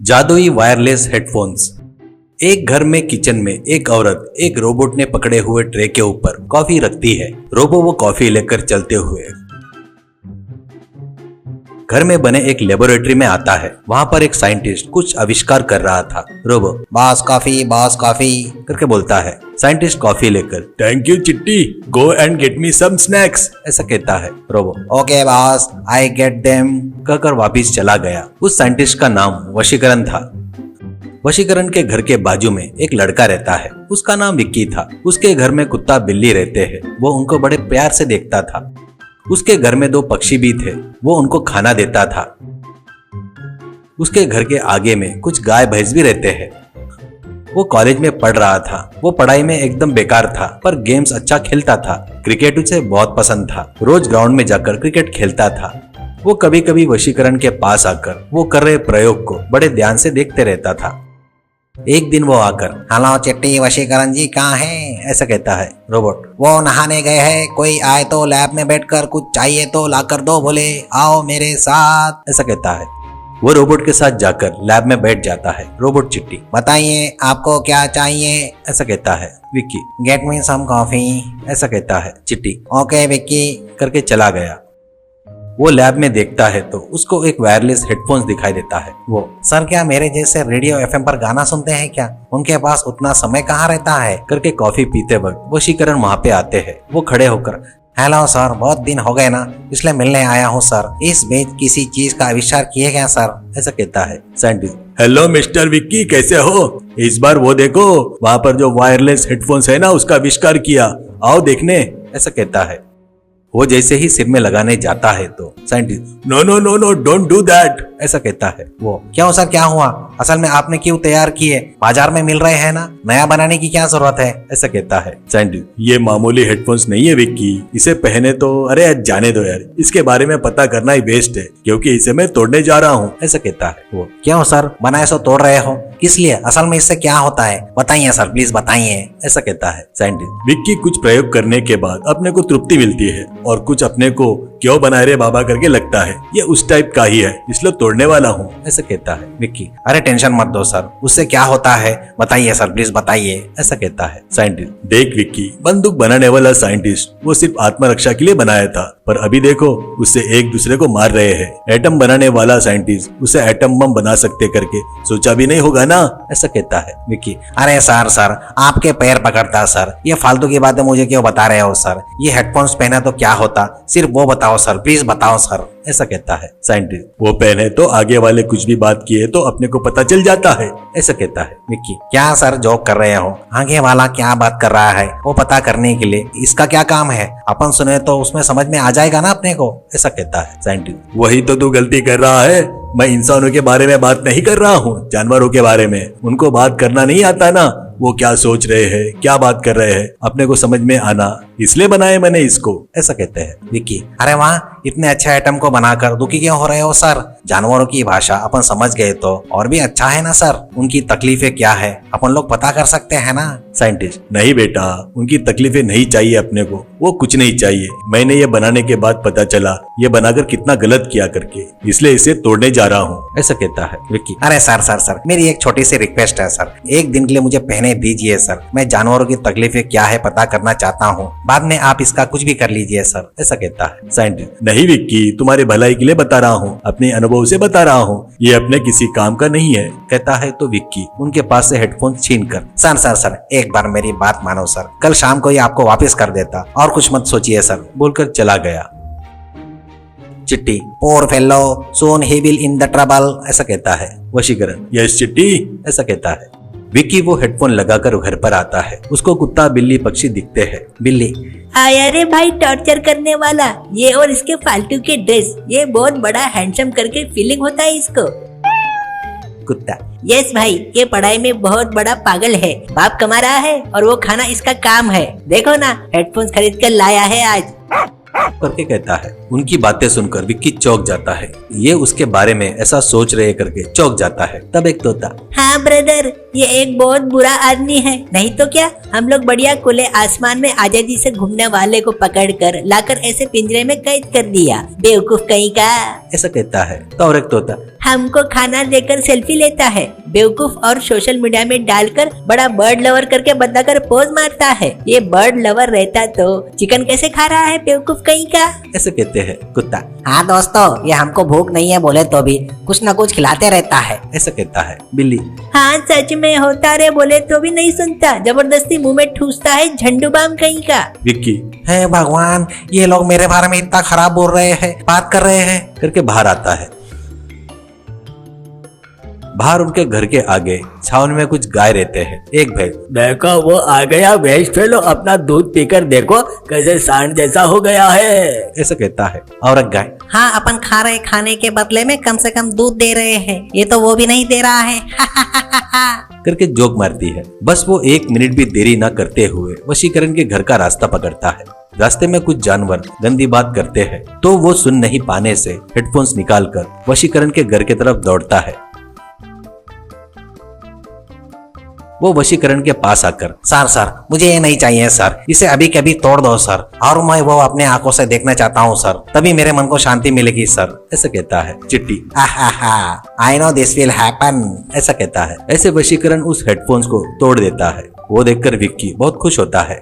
जादुई wireless headphones. एक घर में किचन में एक औरत एक रोबोट ने पकड़े हुए ट्रे के ऊपर कॉफी रखती है। रोबो वो कॉफी लेकर चलते हुए घर में बने एक लेबोरेटरी में आता है। वहां पर एक साइंटिस्ट कुछ आविष्कार कर रहा था। रोबो बॉस कॉफी करके बोलता है। साइंटिस्ट कॉफी लेकर thank you Chitti, go and get me some snacks ऐसा कहता है। Robo okay boss, I get them कहकर वापिस चला गया। उस साइंटिस्ट का नाम वशीकरण था। वशीकरण के घर के बाजू में एक लड़का रहता है। उसका नाम विक्की था। उसके घर में कुत्ता बिल्ली रहते हैं। वो उनको बड़े प्यार से देखता था। उसके घर में 2 पक्षी भी थे। वो उनको खाना देता था। उसके घर के आगे में कुछ गाय भैंस भी रहते हैं। वो कॉलेज में पढ़ रहा था। वो पढ़ाई में एकदम बेकार था, पर गेम्स अच्छा खेलता था। क्रिकेट उसे बहुत पसंद था। रोज ग्राउंड में जाकर क्रिकेट खेलता था। वो कभी कभी वशीकरण के पास आकर वो कर रहे प्रयोग को बड़े ध्यान से देखते रहता था। एक दिन वो आकर हेलो चिट्टी, वशीकरण जी कहाँ हैं ऐसा कहता है। रोबोट वो नहाने गए हैं, कोई आए तो लैब में बैठकर कुछ चाहिए तो लाकर दो, बोले आओ मेरे साथ ऐसा कहता है। वो रोबोट के साथ जाकर लैब में बैठ जाता है। रोबोट चिट्टी बताइए आपको क्या चाहिए ऐसा कहता है। Vicky get me some coffee ऐसा कहता है। चिट्टी ओके विक्की करके चला गया। वो लैब में देखता है तो उसको एक वायरलेस हेडफोन्स दिखाई देता है। वो सर क्या मेरे जैसे रेडियो एफएम पर गाना सुनते हैं क्या? उनके पास उतना समय कहाँ रहता है करके कॉफी पीते वक्त वशीकरण वहाँ पे आते हैं। वो खड़े होकर हेलो सर, बहुत दिन हो गए ना, इसलिए मिलने आया हूँ सर। इस बीच किसी चीज का आविष्कार किए क्या सर ऐसा कहता है। साइंटिस्ट हेलो मिस्टर विक्की, कैसे हो? इस बार वो देखो, वहाँ पर जो वायरलेस हेडफोन्स है ना, उसका आविष्कार किया, आओ देखने ऐसा कहता है। वो जैसे ही सिर में लगाने जाता है तो scientist no no no no don't do that ऐसा कहता है। वो क्यों सर, क्या हुआ? असल में आपने क्यों तैयार किए? बाजार में मिल रहे हैं ना, नया बनाने की क्या जरूरत है ऐसा कहता है। साइंटिस्ट ये मामूली हेडफोन्स नहीं है विक्की, इसे पहने तो अरे जाने दो यार, इसके बारे में पता करना ही वेस्ट है, क्योंकि इसे मैं तोड़ने जा रहा हूँ ऐसा कहता है। वो क्यों सर, बनाए सो तोड़ रहे हो, किस लिए? असल में इससे क्या होता है बताइए सर, प्लीज बताइए ऐसा कहता है। साइंटिस्ट विक्की कुछ प्रयोग करने के बाद अपने को तृप्ति मिलती है और कुछ अपने को क्यों बनाए रे बाबा करके लगता है। ये उस टाइप का ही है, इसलिए तोड़ने वाला हूँ ऐसा कहता है। विक्की अरे टेंशन मत दो सर, उससे क्या होता है बताइए सर, प्लीज बताइए ऐसा कहता है। साइंटिस्ट देख विक्की, बंदूक बनाने वाला साइंटिस्ट वो सिर्फ आत्मरक्षा के लिए बनाया था, पर अभी देखो उससे एक दूसरे को मार रहे हैं। एटम बनाने वाला साइंटिस्ट उसे एटम बम बना सकते करके सोचा भी नहीं होगा ना ऐसा कहता है। विक्की अरे सर आपके पैर पकड़ता सर, ये फालतू की बातें मुझे क्यों बता रहे हो सर? ये हेडफोन्स पहना तो क्या होता, सिर्फ वो बताओ सर, प्लीज बताओ सर ऐसा कहता है। साइंटिस्ट वो पहने तो आगे वाले कुछ भी बात किए तो अपने को पता चल जाता है ऐसा कहता है। विक्की क्या सर जोक कर रहे हो? आगे वाला क्या बात कर रहा है वो पता करने के लिए इसका क्या काम है? अपन सुने तो उसमें समझ में आ जाएगा ना अपने को ऐसा कहता है। साइंटिस्ट वही तो तू गलती कर रहा है, मैं इंसानों के बारे में बात नहीं कर रहा हूँ, जानवरों के बारे में। उनको बात करना नहीं आता ना, वो क्या सोच रहे हैं, क्या बात कर रहे हैं, अपने को समझ में आना, इसलिए बनाए मैंने इसको ऐसा कहते हैं। विक्की अरे वाह, इतने अच्छे आइटम को बनाकर दुखी क्यों हो रहे हो सर? जानवरों की भाषा अपन समझ गए तो और भी अच्छा है ना सर। उनकी तकलीफें क्या है अपन लोग पता कर सकते हैं ना। साइंटिस्ट नहीं बेटा, उनकी तकलीफें नहीं चाहिए अपने को, वो कुछ नहीं चाहिए। मैंने ये बनाने के बाद पता चला ये बनाकर कितना गलत किया करके, इसलिए इसे तोड़ने जा रहा हूँ ऐसा कहता है। विक्की अरे सर मेरी एक छोटी सी रिक्वेस्ट है सर, एक दिन के लिए मुझे पहने दीजिए सर, मैं जानवरों की तकलीफें क्या है पता करना चाहता हूँ, बाद में आप इसका कुछ भी कर लीजिए सर ऐसा कहता है। साइंटिस्ट नहीं विक्की, तुम्हारे भलाई के लिए बता रहा हूँ, अपने अनुभव से बता रहा हूँ, ये अपने किसी काम का नहीं है कहता है। तो विक्की उनके पास से हेडफोन छीन कर सर एक बार मेरी बात मानो सर, कल शाम को ही आपको वापस कर देता, और कुछ मत सोचिए सर बोलकर चला गया। चिट्टी poor fellow soon he will in the trouble ऐसा कहता है। वशीकरण यस चिट्टी ऐसा कहता है। विक्की वो हेडफोन लगाकर घर पर आता है। उसको कुत्ता बिल्ली पक्षी दिखते हैं। बिल्ली आया रे भाई टॉर्चर करने वाला, ये और इसके फालतू के ड्रेस, ये बहुत बड़ा हैंडसम करके फीलिंग होता है इसको। कुत्ता यस भाई, ये पढ़ाई में बहुत बड़ा पागल है, बाप कमा रहा है और वो खाना इसका काम है, देखो ना हेडफोन्स खरीद कर लाया है आज। करके कहता है। उनकी बातें सुनकर विक्की चौंक जाता है। ये उसके बारे में ऐसा सोच रहे करके चौंक जाता है। तब एक तोता, हाँ ब्रदर, ये एक बहुत बुरा आदमी है, नहीं तो क्या हम लोग बढ़िया खुले आसमान में आजादी से घूमने वाले को पकड़कर लाकर ऐसे पिंजरे में कैद कर दिया, बेवकूफ कहीं का। ऐसा कहता है। तो और एक तोता, हमको खाना देकर सेल्फी लेता है, बेवकूफ, और सोशल मीडिया में डालकर बड़ा बर्ड लवर करके बताकर पोज मारता है। ये बर्ड लवर रहता तो चिकन कैसे खा रहा है, बेवकूफ कहीं का। ऐसे कहते हैं। कुत्ता, हाँ दोस्तों, ये हमको भूख नहीं है बोले तो भी कुछ न कुछ खिलाते रहता है। ऐसा कहता है। बिल्ली, हाँ सच में होता रे बोले तो भी नहीं सुनता, जबरदस्ती मुंह में ठूसता है, झंडू बाम कहीं का। विक्की, हे भगवान, ये लोग मेरे बारे में इतना खराब बोल रहे हैं, बात कर रहे हैं करके बाहर आता है। बाहर उनके घर के आगे छावन में कुछ गाय रहते हैं। एक भैंस, देखो वो आ गया भैंस फेलो, अपना दूध पीकर देखो कैसे सांड जैसा हो गया है। ऐसा कहता है। और एक गाय, हाँ अपन खा रहे खाने के बदले में कम से कम दूध दे रहे हैं, ये तो वो भी नहीं दे रहा है करके जोक मारती है। बस वो 1 मिनट भी देरी न करते हुए वशीकरण के घर का रास्ता पकड़ता है। रास्ते में कुछ जानवर गंदी बात करते हैं तो वो सुन नहीं पाने से हेडफोन्स निकालकर वशीकरण के घर की तरफ दौड़ता है। वो वशीकरण के पास आकर, सर मुझे ये नहीं चाहिए सर, इसे अभी के अभी तोड़ दो सर, और मैं वो अपने आंखों से देखना चाहता हूँ सर, तभी मेरे मन को शांति मिलेगी सर। ऐसा कहता है। चिट्टी, I know this will happen. ऐसा कहता है। ऐसे वशीकरण उस हेडफोन्स को तोड़ देता है। वो देखकर विक्की बहुत खुश होता है।